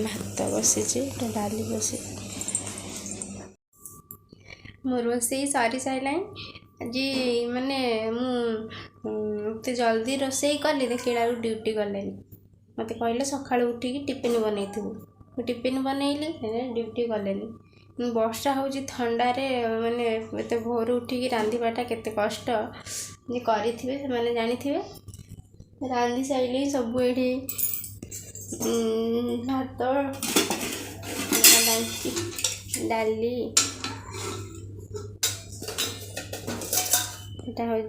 भात बसी डाली बसी मो रोसई सरी सारे आज माने मुझे जल्दी रोसई कली देखा ड्यूटी गले मत कहले सका उठिकी टिफिन बनई टिफिन बनइली ड्यूटी गले वर्षा हूँ थंडारे माने एत भोर उठिकी रांधिबाटा केते कष्ट जे करेंगे से जानी रांधि सारे सब ये भात डाली एटा हूँ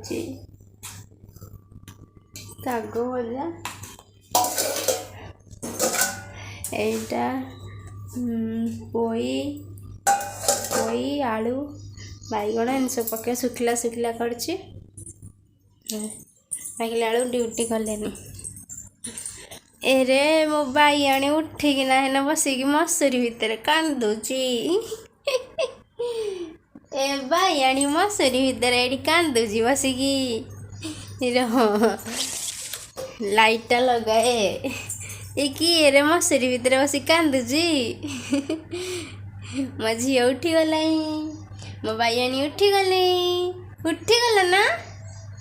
शाग भजा एटा पोई पोई आलू बैगण इन सब पके सुखला सुखला करछि आलू ड्यूटी गले एरे मो बाईआणी उठिकिना है बसिकी मसूरी भितर कांदुची ए बाईआणी मसूरी भितर ये कांदुची बसिकी लाइट लगाए ये किए रे मसूरी भितर बस कांदुची मो झी उठीगला मो बाईआणी उठीगले उठीगला ना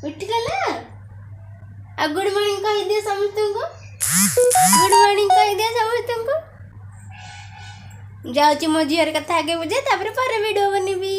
उठीगला आ गुड मॉर्निंग कह दिए समस्त को गुड मॉर्निंग कह दिए समस्त को जाऊँ मो झीर कथा आगे बुझे तापर वीडियो बनबी।